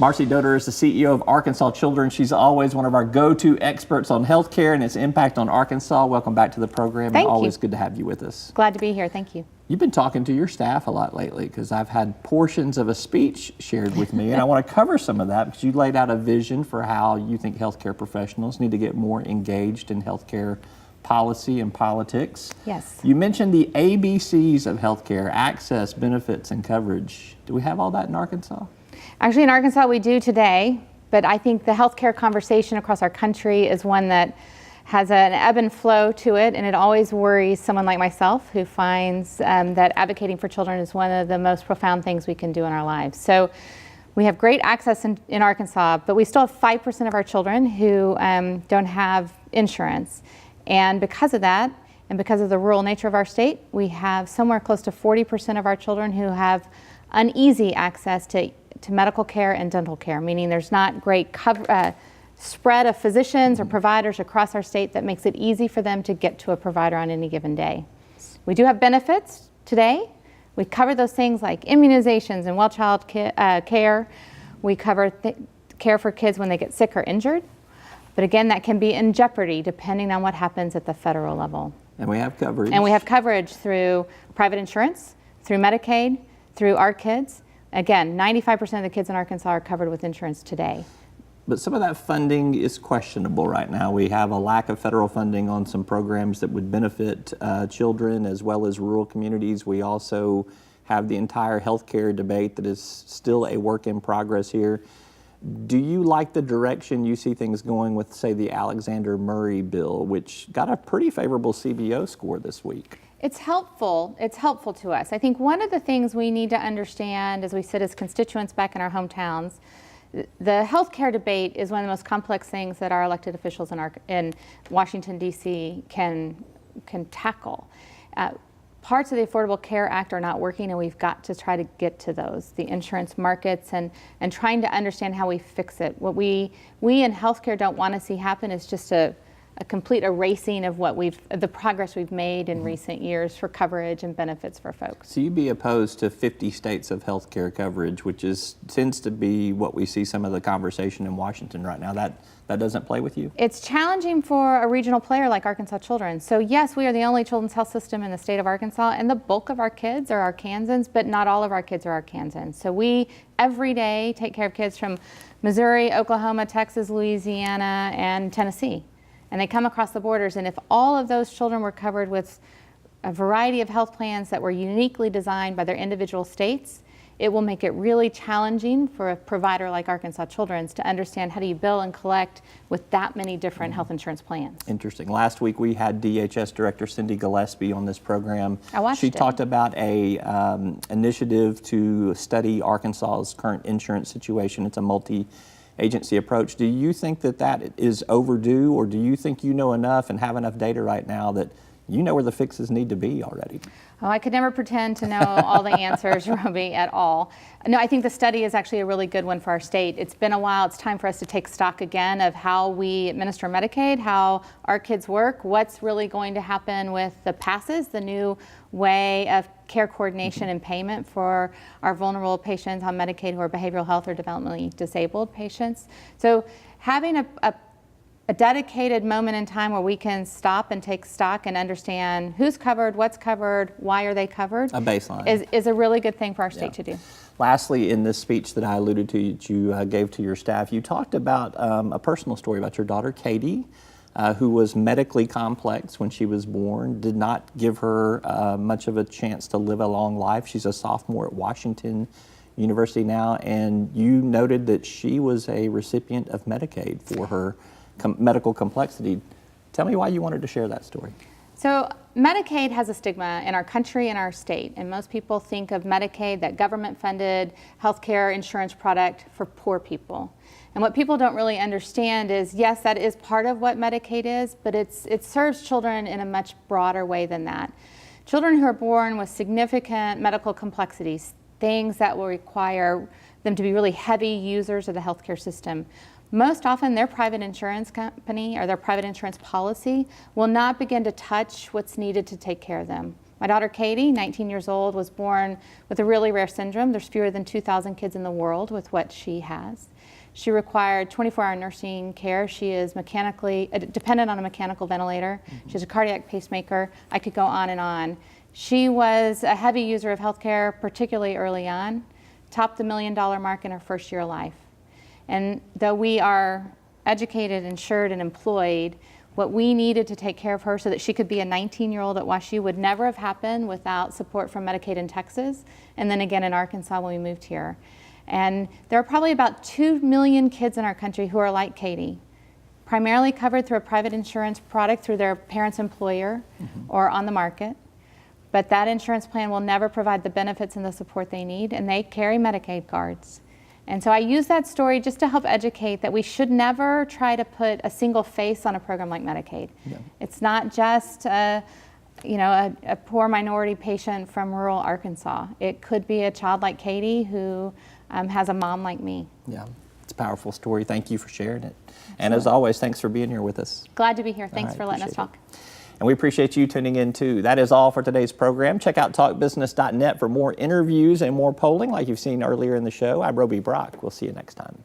Marcy Doderer is the CEO of Arkansas Children. She's always one of our go-to experts on healthcare and its impact on Arkansas. Welcome back to the program. Thank you. Always good to have you with us. Glad to be here. Thank you. You've been talking to your staff a lot lately because I've had portions of a speech shared with me, and I want to cover some of that because you laid out a vision for how you think healthcare professionals need to get more engaged in healthcare policy and politics. Yes. You mentioned the ABCs of healthcare: access, benefits, and coverage. Do we have all that in Arkansas? Actually, in Arkansas, we do today, but I think the healthcare conversation across our country is one that has an ebb and flow to it, and it always worries someone like myself who finds that advocating for children is one of the most profound things we can do in our lives. So we have great access in Arkansas, but we still have 5% of our children who don't have insurance. And because of that, and because of the rural nature of our state, we have somewhere close to 40% of our children who have uneasy access to medical care and dental care, meaning there's not great spread of physicians or providers across our state that makes it easy for them to get to a provider on any given day. We do have benefits today. We cover those things like immunizations and well child care. We cover care for kids when they get sick or injured. But again, that can be in jeopardy depending on what happens at the federal level. And we have coverage. And we have coverage through private insurance, through Medicaid, through our kids. Again, 95% of the kids in Arkansas are covered with insurance today. But some of that funding is questionable right now. We have a lack of federal funding on some programs that would benefit children as well as rural communities. We also have the entire healthcare debate that is still a work in progress here. Do you like the direction you see things going with, say, the Alexander Murray bill, which got a pretty favorable CBO score this week? It's helpful. It's helpful to us. I think one of the things we need to understand as we sit as constituents back in our hometowns, the healthcare debate is one of the most complex things that our elected officials in Washington, D.C. can tackle. Parts of the Affordable Care Act are not working, and we've got to try to get to those, the insurance markets, and trying to understand how we fix it. What we in healthcare don't want to see happen is just a complete erasing of the progress we've made in recent years for coverage and benefits for folks. So you'd be opposed to 50 states of health care coverage, which tends to be what we see some of the conversation in Washington right now. That doesn't play with you? It's challenging for a regional player like Arkansas Children. So yes, we are the only children's health system in the state of Arkansas, and the bulk of our kids are Arkansans, but not all of our kids are Arkansans. So we every day take care of kids from Missouri, Oklahoma, Texas, Louisiana, and Tennessee. And they come across the borders, and if all of those children were covered with a variety of health plans that were uniquely designed by their individual states, it will make it really challenging for a provider like Arkansas Children's to understand how do you bill and collect with that many different health insurance plans. Interesting. Last week we had DHS Director Cindy Gillespie on this program. I watched She it. talked about a initiative to study Arkansas's current insurance situation. It's a multi-agency approach. Do you think that is overdue, or do you think you know enough and have enough data right now that you know where the fixes need to be already? Oh, I could never pretend to know all the answers, Robbie, at all. No, I think the study is actually a really good one for our state. It's been a while. It's time for us to take stock again of how we administer Medicaid, how our kids work, what's really going to happen with the PASSes, the new way of care coordination and payment for our vulnerable patients on Medicaid who are behavioral health or developmentally disabled patients. So having a dedicated moment in time where we can stop and take stock and understand who's covered, what's covered, why are they covered. A baseline. Is a really good thing for our state to do. Lastly, in this speech that I alluded to that you gave to your staff, you talked about a personal story about your daughter, Katie, who was medically complex when she was born, did not give her much of a chance to live a long life. She's a sophomore at Washington University now, and you noted that she was a recipient of Medicaid for her medical complexity. Tell me why you wanted to share that story. So Medicaid has a stigma in our country and our state, and most people think of Medicaid, that government-funded healthcare insurance product for poor people. And what people don't really understand is, yes, that is part of what Medicaid is, but it serves children in a much broader way than that. Children who are born with significant medical complexities, things that will require them to be really heavy users of the healthcare system, most often their private insurance company or their private insurance policy will not begin to touch what's needed to take care of them. My daughter Katie, 19 years old, was born with a really rare syndrome. There's fewer than 2,000 kids in the world with what she has. She required 24-hour nursing care. She is mechanically dependent on a mechanical ventilator. She has a cardiac pacemaker. I could go on and on. She was a heavy user of healthcare, particularly early on, topped the $1 million mark in her first year of life. And though we are educated, insured, and employed, what we needed to take care of her so that she could be a 19-year-old at WashU would never have happened without support from Medicaid in Texas, and then again in Arkansas when we moved here. And there are probably about 2 million kids in our country who are like Katie, primarily covered through a private insurance product through their parent's employer or on the market. But that insurance plan will never provide the benefits and the support they need, and they carry Medicaid cards. And so I use that story just to help educate that we should never try to put a single face on a program like Medicaid. Yeah. It's not just a poor minority patient from rural Arkansas. It could be a child like Katie who has a mom like me. Yeah, it's a powerful story. Thank you for sharing it. And as always, thanks for being here with us. Glad to be here. Thanks for letting us talk. And we appreciate you tuning in too. That is all for today's program. Check out talkbusiness.net for more interviews and more polling like you've seen earlier in the show. I'm Roby Brock. We'll see you next time.